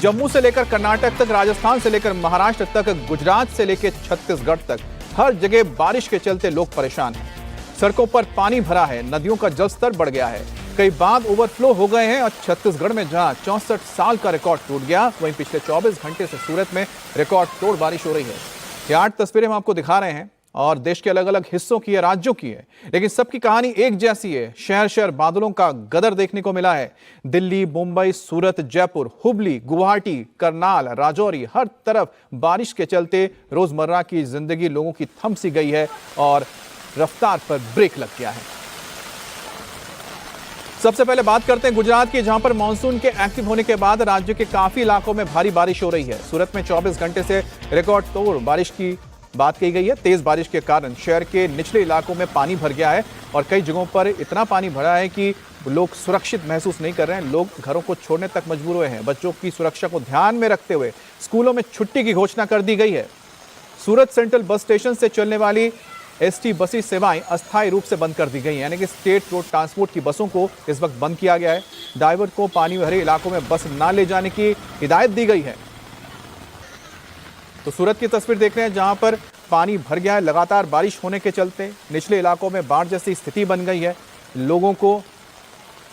जम्मू से लेकर कर्नाटक तक, राजस्थान से लेकर महाराष्ट्र तक, गुजरात से लेकर छत्तीसगढ़ तक हर जगह बारिश के चलते लोग परेशान हैं। सड़कों पर पानी भरा है, नदियों का जलस्तर बढ़ गया है, कई बांध ओवरफ्लो हो गए हैं और छत्तीसगढ़ में जहां 64 साल का रिकॉर्ड टूट गया, वहीं पिछले 24 घंटे से सूरत में रिकॉर्ड तोड़ बारिश हो रही है। ये 8 तस्वीरें हम आपको दिखा रहे हैं और देश के अलग अलग हिस्सों की है, राज्यों की है, लेकिन सबकी कहानी एक जैसी है। शहर शहर बादलों का गदर देखने को मिला है। दिल्ली, मुंबई, सूरत, जयपुर, हुबली, गुवाहाटी, करनाल, राजौरी, हर तरफ बारिश के चलते रोजमर्रा की जिंदगी लोगों की थम सी गई है और रफ्तार पर ब्रेक लग गया है। सबसे पहले बात करते हैं गुजरात की, जहां पर मानसून के एक्टिव होने के बाद राज्य के काफी इलाकों में भारी बारिश हो रही है। सूरत में 24 घंटे से रिकॉर्ड तोड़ बारिश की बात कही गई है। तेज बारिश के कारण शहर के निचले इलाकों में पानी भर गया है और कई जगहों पर इतना पानी भरा है कि लोग सुरक्षित महसूस नहीं कर रहे हैं। लोग घरों को छोड़ने तक मजबूर हुए हैं। बच्चों की सुरक्षा को ध्यान में रखते हुए स्कूलों में छुट्टी की घोषणा कर दी गई है। सूरत सेंट्रल बस स्टेशन से चलने वाली एसटी बसी सेवाएं अस्थायी रूप से बंद कर दी गई हैं, यानी कि स्टेट रोड ट्रांसपोर्ट की बसों को इस वक्त बंद किया गया है। ड्राइवर को पानी भरे इलाकों में बस ना ले जाने की हिदायत दी गई है। तो सूरत की तस्वीर देख रहे हैं, जहां पर पानी भर गया है। लगातार बारिश होने के चलते निचले इलाकों में बाढ़ जैसी स्थिति बन गई है। लोगों को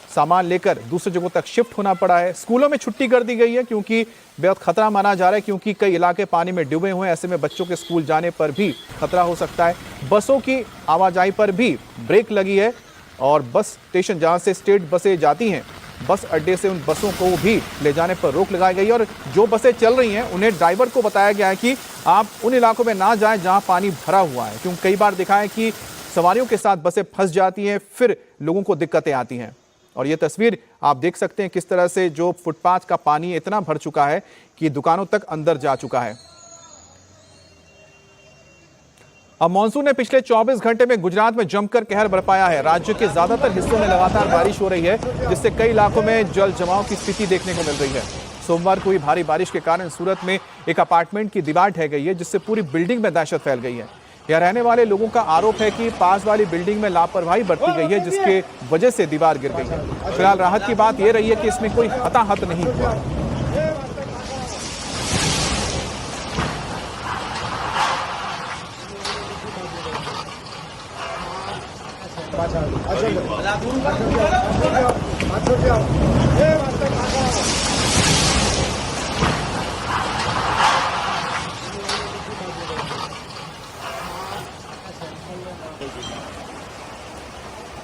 सामान लेकर दूसरी जगहों तक शिफ्ट होना पड़ा है। स्कूलों में छुट्टी कर दी गई है क्योंकि बेहद खतरा माना जा रहा है, क्योंकि कई इलाके पानी में डूबे हुए हैं। ऐसे में बच्चों के स्कूल जाने पर भी खतरा हो सकता है। बसों की आवाजाही पर भी ब्रेक लगी है और बस स्टेशन जहां से स्टेट बसें जाती हैं, बस अड्डे से उन बसों को भी ले जाने पर रोक लगाई गई है और जो बसें चल रही हैं उन्हें ड्राइवर को बताया गया है कि आप उन इलाकों में ना जाएं जहां पानी भरा हुआ है, क्योंकि कई बार देखा है कि सवारियों के साथ बसें फंस जाती हैं, फिर लोगों को दिक्कतें आती हैं। और ये तस्वीर आप देख सकते हैं किस तरह से जो फुटपाथ का पानी इतना भर चुका है कि दुकानों तक अंदर जा चुका है। अब मानसून ने पिछले 24 घंटे में गुजरात में जमकर कहर बरपाया है। राज्य के ज्यादातर हिस्सों में लगातार बारिश हो रही है, जिससे कई इलाकों में जल जमाव की स्थिति देखने को मिल रही है। सोमवार को हुई भारी बारिश के कारण सूरत में एक अपार्टमेंट की दीवार ढह गई है, जिससे पूरी बिल्डिंग में दहशत फैल गई है। यहाँ रहने वाले लोगों का आरोप है कि पास वाली बिल्डिंग में लापरवाही बरती गई है, जिसके वजह से दीवार गिर गई है। फिलहाल राहत की बात यह रही है कि इसमें कोई हताहत नहीं हुआ।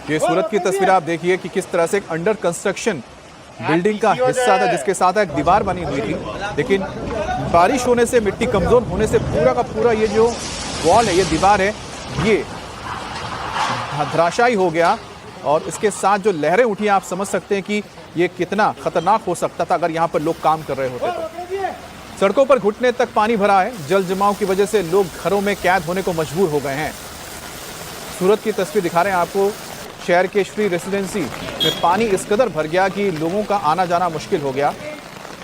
ये सूरत की तस्वीर आप देखिए कि किस तरह से एक अंडर कंस्ट्रक्शन बिल्डिंग का हिस्सा था, जिसके साथ एक दीवार बनी हुई थी, लेकिन बारिश होने से, मिट्टी कमजोर होने से पूरा का पूरा ये जो वॉल है, ये दीवार है, ये धराशायी हो गया। और इसके साथ जो लहरें उठी, आप समझ सकते हैं कि ये कितना खतरनाक हो सकता था अगर यहाँ पर लोग काम कर रहे होते तो। सड़कों पर घुटने तक पानी भरा है। जल जमाव की वजह से लोग घरों में कैद होने को मजबूर हो गए हैं। सूरत की तस्वीर दिखा रहे हैं आपको। शहर के श्री रेसिडेंसी में पानी इस कदर भर गया कि लोगों का आना जाना मुश्किल हो गया।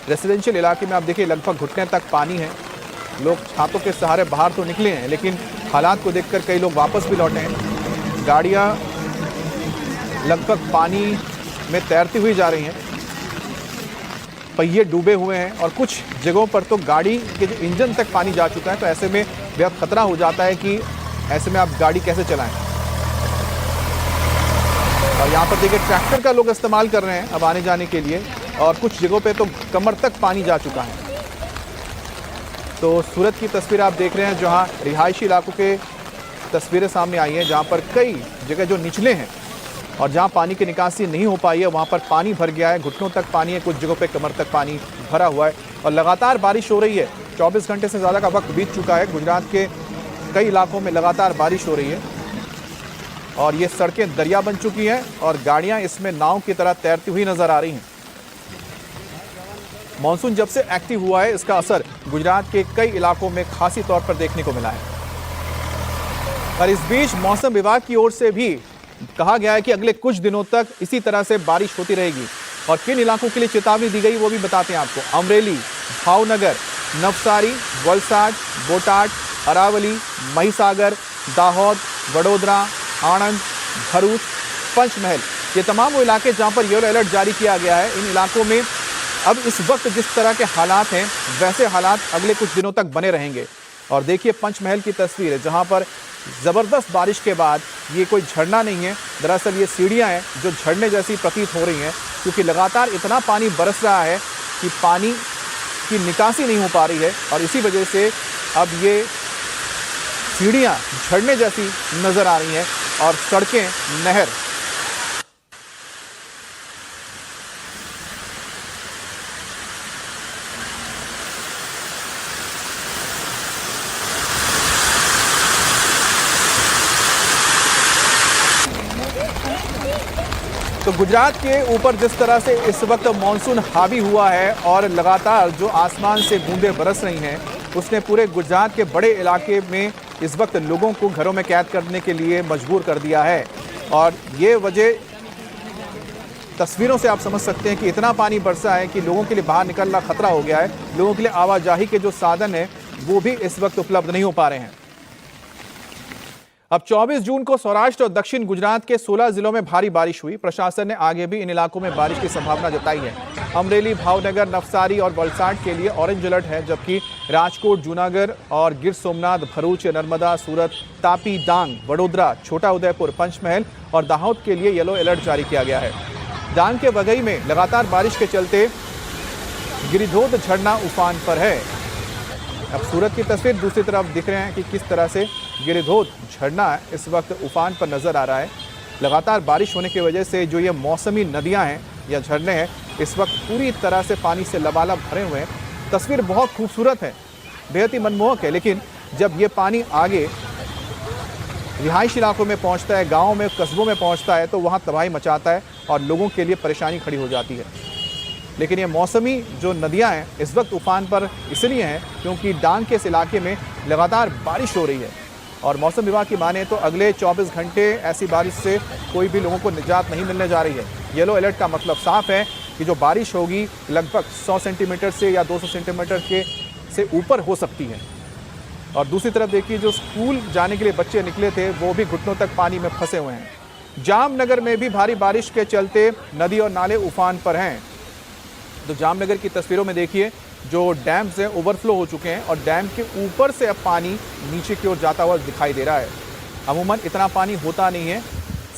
रेसिडेंशियल इलाके में आप देखिए लगभग घुटने तक पानी है। लोग छातों के सहारे बाहर तो निकले हैं, लेकिन हालात को देखकर कई लोग वापस भी लौटे हैं। गाड़ियां लगभग पानी में तैरती हुई जा रही हैं, पहिए डूबे हुए हैं और कुछ जगहों पर तो गाड़ी के जो इंजन तक पानी जा चुका है। तो ऐसे में बेहद खतरा हो जाता है कि ऐसे में आप गाड़ी कैसे चलाएं। और यहाँ पर देखिए ट्रैक्टर का लोग इस्तेमाल कर रहे हैं अब आने जाने के लिए, और कुछ जगहों पे तो कमर तक पानी जा चुका है। तो सूरत की तस्वीर आप देख रहे हैं, जहाँ रिहायशी इलाकों के तस्वीरें सामने आई हैं, जहाँ पर कई जगह जो निचले हैं और जहाँ पानी की निकासी नहीं हो पाई है, वहाँ पर पानी भर गया है। घुटनों तक पानी है, कुछ जगहों पे कमर तक पानी भरा हुआ है और लगातार बारिश हो रही है। 24 घंटे से ज़्यादा का वक्त बीत चुका है। गुजरात के कई इलाकों में लगातार बारिश हो रही है और ये सड़कें दरिया बन चुकी हैं और गाड़ियाँ इसमें नाव की तरह तैरती हुई नजर आ रही हैं। मानसून जब से एक्टिव हुआ है, इसका असर गुजरात के कई इलाकों में खासी तौर पर देखने को मिला है। और इस बीच मौसम विभाग की ओर से भी कहा गया है कि अगले कुछ दिनों तक इसी तरह से बारिश होती रहेगी। और किन इलाकों के लिए चेतावनी दी गई वो भी बताते हैं आपको। अमरेली, भावनगर, नवसारी, वलसाड, बोटाड, अरावली, महिसागर, दाहोद, वडोदरा, आणंद, भरूच, पंचमहल, ये तमाम वो इलाके जहां पर येलो अलर्ट जारी किया गया है। इन इलाकों में अब इस वक्त जिस तरह के हालात हैं वैसे हालात अगले कुछ दिनों तक बने रहेंगे। और देखिए पंचमहल की तस्वीर है जहां पर ज़बरदस्त बारिश के बाद ये कोई झरना नहीं है, दरअसल ये सीढ़ियां हैं जो झरने जैसी प्रतीत हो रही हैं, क्योंकि लगातार इतना पानी बरस रहा है कि पानी की निकासी नहीं हो पा रही है और इसी वजह से अब ये सीढ़ियां झरने जैसी नज़र आ रही हैं और सड़कें नहर। तो गुजरात के ऊपर जिस तरह से इस वक्त मानसून हावी हुआ है और लगातार जो आसमान से बूंदें बरस रही हैं, उसने पूरे गुजरात के बड़े इलाके में इस वक्त लोगों को घरों में कैद करने के लिए मजबूर कर दिया है। और ये वजह तस्वीरों से आप समझ सकते हैं कि इतना पानी बरसा है कि लोगों के लिए बाहर निकलना खतरा हो गया है। लोगों के लिए आवाजाही के जो साधन है वो भी इस वक्त उपलब्ध नहीं हो पा रहे हैं। अब 24 जून को सौराष्ट्र और दक्षिण गुजरात के 16 जिलों में भारी बारिश हुई। प्रशासन ने आगे भी इन इलाकों में बारिश की संभावना जताई है। अमरेली, भावनगर, नवसारी और वलसाड के लिए ऑरेंज अलर्ट है, जबकि राजकोट, जूनागढ़ और गिर सोमनाथ, भरूच, नर्मदा, सूरत, तापी, डांग, वडोदरा, छोटा उदयपुर, पंचमहल और दाहोद के लिए येलो अलर्ट जारी किया गया है। डांग के वघई में लगातार बारिश के चलते गिरिधोध झरना उफान पर है। अब सूरत की तस्वीर दूसरी तरफ दिख रहे हैं कि किस तरह से गिरिधोध झरना इस वक्त उफान पर नजर आ रहा है। लगातार बारिश होने की वजह से जो ये मौसमी नदियां हैं या झरने हैं इस वक्त पूरी तरह से पानी से लबालब भरे हुए हैं। तस्वीर बहुत खूबसूरत है, बेहद ही मनमोहक है, लेकिन जब ये पानी आगे रिहायशी इलाकों में पहुंचता है, गाँव में, कस्बों में पहुंचता है तो वहाँ तबाही मचाता है और लोगों के लिए परेशानी खड़ी हो जाती है। लेकिन ये मौसमी जो नदियां हैं इस वक्त उफान पर इसलिए हैं क्योंकि डांग के इस इलाके में लगातार बारिश हो रही है और मौसम विभाग की माने तो अगले 24 घंटे ऐसी बारिश से कोई भी लोगों को निजात नहीं मिलने जा रही है। येलो अलर्ट का मतलब साफ है कि जो बारिश होगी लगभग 100 सेंटीमीटर से या 200 सेंटीमीटर से ऊपर हो सकती है। और दूसरी तरफ देखिए जो स्कूल जाने के लिए बच्चे निकले थे वो भी घुटनों तक पानी में फंसे हुए हैं। जामनगर में भी भारी बारिश के चलते नदी और नाले उफान पर हैं। तो जामनगर की तस्वीरों में देखिए जो डैम्स हैं ओवरफ्लो हो चुके हैं और डैम के ऊपर से अब पानी नीचे की ओर जाता हुआ दिखाई दे रहा है। अमूमन इतना पानी होता नहीं है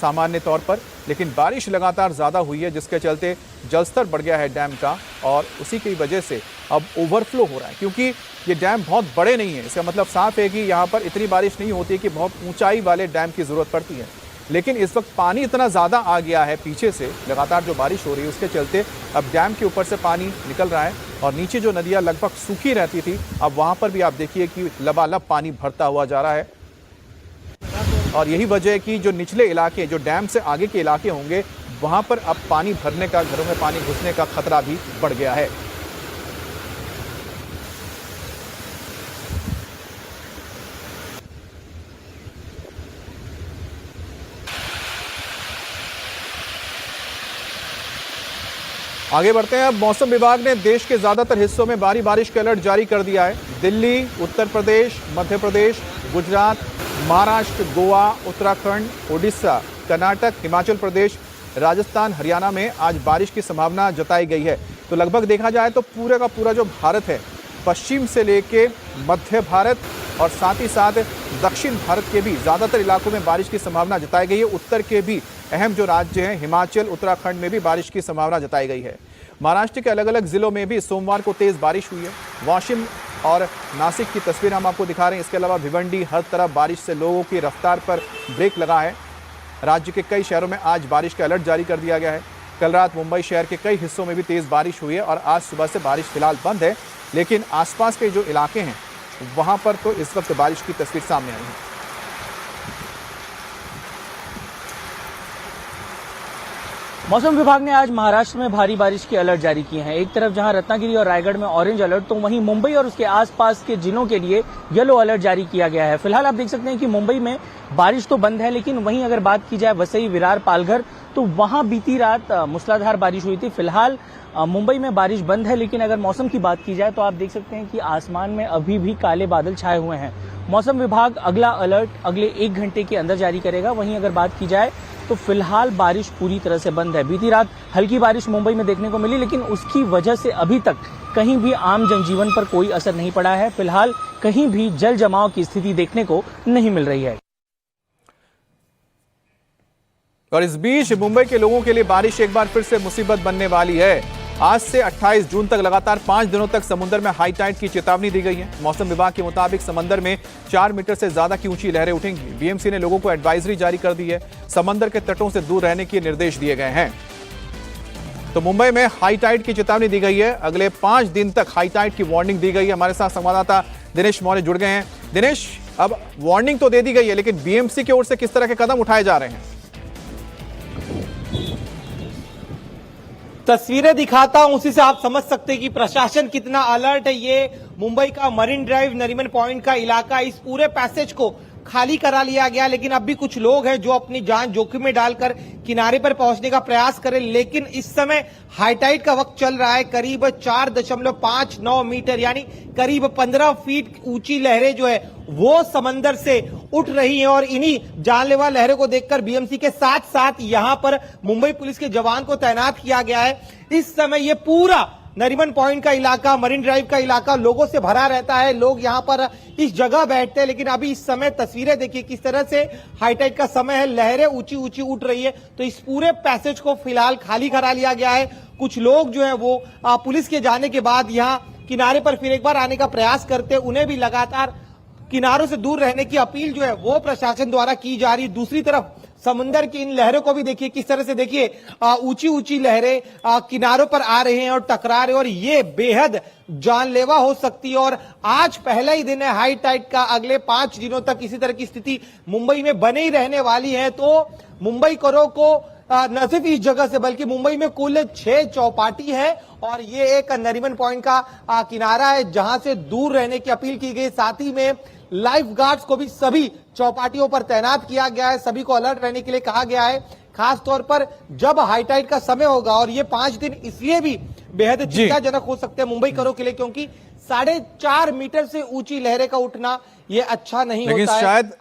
सामान्य तौर पर, लेकिन बारिश लगातार ज़्यादा हुई है जिसके चलते जलस्तर बढ़ गया है डैम का और उसी की वजह से अब ओवरफ्लो हो रहा है। क्योंकि ये डैम बहुत बड़े नहीं है, इसका मतलब साफ है कि यहाँ पर इतनी बारिश नहीं होती कि बहुत ऊंचाई वाले डैम की ज़रूरत पड़ती है। लेकिन इस वक्त पानी इतना ज़्यादा आ गया है पीछे से, लगातार जो बारिश हो रही है उसके चलते अब डैम के ऊपर से पानी निकल रहा है और नीचे जो नदियाँ लगभग सूखी रहती थी अब वहाँ पर भी आप देखिए कि लबालब पानी भरता हुआ जा रहा है। और यही वजह है कि जो निचले इलाके, जो डैम से आगे के इलाके होंगे वहाँ पर अब पानी भरने का, घरों में पानी घुसने का खतरा भी बढ़ गया है। आगे बढ़ते हैं। अब मौसम विभाग ने देश के ज्यादातर हिस्सों में भारी बारिश का अलर्ट जारी कर दिया है। दिल्ली, उत्तर प्रदेश, मध्य प्रदेश, गुजरात, महाराष्ट्र, गोवा, उत्तराखंड, ओडिशा, कर्नाटक, हिमाचल प्रदेश, राजस्थान, हरियाणा में आज बारिश की संभावना जताई गई है। तो लगभग देखा जाए तो पूरे का पूरा जो भारत है, पश्चिम से लेके मध्य भारत और साथ ही साथ दक्षिण भारत के भी ज़्यादातर इलाकों में बारिश की संभावना जताई गई है। उत्तर के भी अहम जो राज्य हैं, हिमाचल, उत्तराखंड में भी बारिश की संभावना जताई गई है। महाराष्ट्र के अलग अलग ज़िलों में भी सोमवार को तेज़ बारिश हुई है। वाशिम और नासिक की तस्वीर हम आपको दिखा रहे हैं। इसके अलावा भिवंडी, हर तरफ बारिश से लोगों की रफ्तार पर ब्रेक लगा है। राज्य के कई शहरों में आज बारिश का अलर्ट जारी कर दिया गया है। कल रात मुंबई शहर के कई हिस्सों में भी तेज़ बारिश हुई है और आज सुबह से बारिश फिलहाल बंद है, लेकिन आसपास के जो इलाके हैं वहाँ पर तो इस वक्त बारिश की तस्वीर सामने आई है। मौसम विभाग ने आज महाराष्ट्र में भारी बारिश के अलर्ट जारी किए हैं। एक तरफ जहां रत्नागिरी और रायगढ़ में ऑरेंज अलर्ट, तो वहीं मुंबई और उसके आसपास के जिलों के लिए येलो अलर्ट जारी किया गया है। फिलहाल आप देख सकते हैं कि मुंबई में बारिश तो बंद है, लेकिन वहीं अगर बात की जाए वसई, विरार, पालघर, तो वहां बीती रात मूसलाधार बारिश हुई थी। फिलहाल मुंबई में बारिश बंद है, लेकिन अगर मौसम की बात की जाए तो आप देख सकते हैं कि आसमान में अभी भी काले बादल छाए हुए हैं। मौसम विभाग अगला अलर्ट अगले 1 घंटे के अंदर जारी करेगा। वहीं अगर बात की जाए तो फिलहाल बारिश पूरी तरह से बंद है। बीती रात हल्की बारिश मुंबई में देखने को मिली, लेकिन उसकी वजह से अभी तक कहीं भी आम जनजीवन पर कोई असर नहीं पड़ा है। फिलहाल कहीं भी जल जमाव की स्थिति देखने को नहीं मिल रही है। और इस बीच मुंबई के लोगों के लिए बारिश एक बार फिर से मुसीबत बनने वाली है। आज से 28 जून तक लगातार 5 दिनों तक समुद्र में हाई टाइड की चेतावनी दी गई है। मौसम विभाग के मुताबिक समंदर में 4 मीटर से ज्यादा की ऊंची लहरें उठेंगी। बीएमसी ने लोगों को एडवाइजरी जारी कर दी है। समंदर के तटों से दूर रहने के निर्देश दिए गए हैं। तो मुंबई में हाई टाइड की चेतावनी दी गई है। अगले 5 दिन तक हाई टाइड की वार्निंग दी गई है। हमारे साथ संवाददाता दिनेश मौर्य जुड़ गए हैं। दिनेश, अब वार्निंग तो दे दी गई है, लेकिन बीएमसी की ओर से किस तरह के कदम उठाए जा रहे हैं? तस्वीरें दिखाता हूं, उसी से आप समझ सकते हैं कि प्रशासन कितना अलर्ट है। ये मुंबई का मरीन ड्राइव नरीमन पॉइंट का इलाका, इस पूरे पैसेज को खाली करा लिया गया, लेकिन अब भी कुछ लोग हैं जो अपनी जान जोखिम में डालकर किनारे पर पहुंचने का प्रयास करें। लेकिन इस समय हाई टाइड का वक्त चल रहा है। करीब 4.59 मीटर यानी करीब 15 फीट ऊंची लहरें जो है वो समंदर से उठ रही हैं। और इन्हीं जानलेवा लहरों को देखकर बीएमसी के साथ साथ यहां पर मुंबई पुलिस के जवान को तैनात किया गया है। इस समय ये पूरा नरीमन पॉइंट का इलाका, मरीन ड्राइव का इलाका लोगों से भरा रहता है। लोग यहां पर इस जगह बैठते हैं, लेकिन अभी इस समय तस्वीरें देखिए किस तरह से हाई टाइड का समय है, लहरें ऊंची ऊंची उठ रही है। तो इस पूरे पैसेज को फिलहाल खाली करा लिया गया है। कुछ लोग जो है वो पुलिस के जाने के बाद यहां किनारे पर फिर एक बार आने का प्रयास करते, उन्हें भी लगातार किनारों से दूर रहने की अपील जो है वो प्रशासन द्वारा की जा रही है। दूसरी तरफ समुद्र की इन लहरों को भी देखिए किस तरह से, देखिए ऊंची ऊंची लहरें किनारों पर आ रहे हैं और टकरा रहे हैं, और ये बेहद जानलेवा हो सकती है। और आज पहला ही दिन है हाई टाइड का। अगले 5 दिनों तक इसी तरह की स्थिति मुंबई में बने ही रहने वाली है। तो मुंबई करों को न सिर्फ इस जगह से बल्कि मुंबई में कुल 6 चौपाटी है, और ये एक नरीमन पॉइंट का किनारा है जहां से दूर रहने की अपील की गई। साथ ही में लाइफ गार्ड्स को भी सभी चौपाटियों पर तैनात किया गया है। सभी को अलर्ट रहने के लिए कहा गया है, खास तौर पर जब हाई टाइड का समय होगा। और ये 5 दिन इसलिए भी बेहद चिंताजनक हो सकते हैं मुंबई करों के लिए, क्योंकि 4.5 मीटर से ऊंची लहरें का उठना ये अच्छा नहीं होता है। लेकिन शायद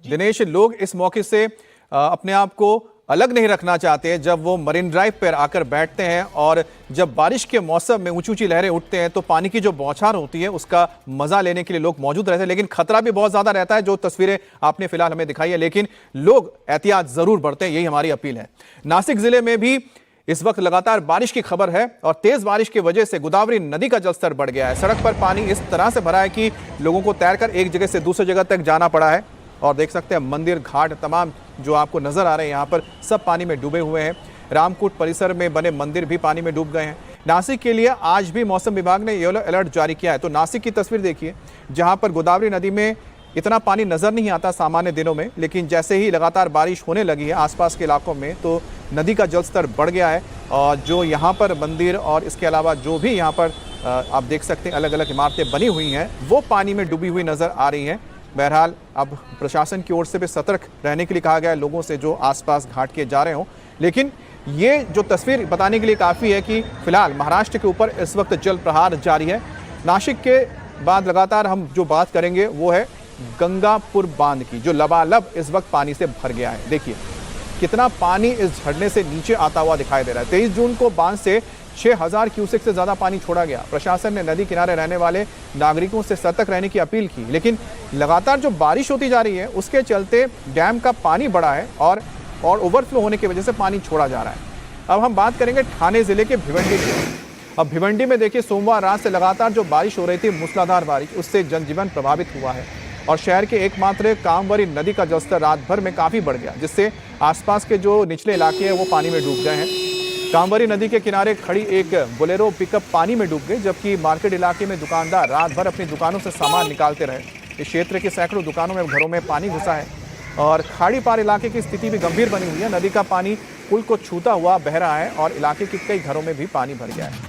दिनेश, लोग इस मौके से अपने आप को अलग नहीं रखना चाहते हैं। जब वो मरीन ड्राइव पर आकर बैठते हैं और जब बारिश के मौसम में ऊंची ऊंची लहरें उठते हैं तो पानी की जो बौछार होती है उसका मजा लेने के लिए लोग मौजूद रहते हैं। लेकिन खतरा भी बहुत ज्यादा रहता है, जो तस्वीरें आपने फिलहाल हमें दिखाई है। लेकिन लोग एहतियात जरूर बरतें, यही हमारी अपील है। नासिक जिले में भी इस वक्त लगातार बारिश की खबर है, और तेज बारिश की वजह से गोदावरी नदी का जलस्तर बढ़ गया है। सड़क पर पानी इस तरह से भरा है कि लोगों को तैरकर एक जगह से दूसरी जगह तक जाना पड़ा है। और देख सकते हैं मंदिर, घाट, तमाम जो आपको नजर आ रहे हैं यहाँ पर सब पानी में डूबे हुए हैं। रामकूट परिसर में बने मंदिर भी पानी में डूब गए हैं। नासिक के लिए आज भी मौसम विभाग ने येलो अलर्ट जारी किया है। तो नासिक की तस्वीर देखिए, जहां पर गोदावरी नदी में इतना पानी नजर नहीं आता सामान्य दिनों में, लेकिन जैसे ही लगातार बारिश होने लगी है आसपास के इलाकों में तो नदी का जलस्तर बढ़ गया है। और जो यहाँ पर मंदिर और इसके अलावा जो भी यहाँ पर आप देख सकते हैं अलग अलग इमारतें बनी हुई हैं वो पानी में डूबी हुई नजर आ रही हैं। बहरहाल अब प्रशासन की ओर से भी सतर्क रहने के लिए कहा गया है लोगों से जो आसपास घाट के जा रहे हों। लेकिन ये जो तस्वीर बताने के लिए काफ़ी है कि फिलहाल महाराष्ट्र के ऊपर इस वक्त जल प्रहार जारी है। नासिक के बाद लगातार हम जो बात करेंगे वो है गंगापुर बांध की, जो लबालब इस वक्त पानी से भर गया है। देखिए कितना पानी इस झरने से नीचे आता हुआ दिखाई दे रहा है। 23 जून को बांध से 6000 क्यूसेक से ज्यादा पानी छोड़ा गया। प्रशासन ने नदी किनारे रहने वाले नागरिकों से सतर्क रहने की अपील की, लेकिन लगातार जो बारिश होती जा रही है उसके चलते डैम का पानी बढ़ा है और ओवरफ्लो होने की वजह से पानी छोड़ा जा रहा है। अब हम बात करेंगे ठाणे जिले के भिवंडी की। अब भिवंडी में देखिए सोमवार रात से लगातार जो बारिश हो रही थी, मूसलाधार बारिश, उससे जनजीवन प्रभावित हुआ है और शहर के एकमात्र कामवरी नदी का जलस्तर रात भर में काफी बढ़ गया, जिससे आसपास के जो निचले इलाके हैं वो पानी में डूब गए हैं। कामवरी नदी के किनारे खड़ी एक बोलेरो पिकअप पानी में डूब गई, जबकि मार्केट इलाके में दुकानदार रात भर अपनी दुकानों से सामान निकालते रहे। इस क्षेत्र के सैकड़ों दुकानों में घरों में पानी घुसा है और खाड़ी पार इलाके की स्थिति भी गंभीर बनी हुई है। नदी का पानी पुल को छूता हुआ बह रहा है और इलाके के कई घरों में भी पानी भर गया है।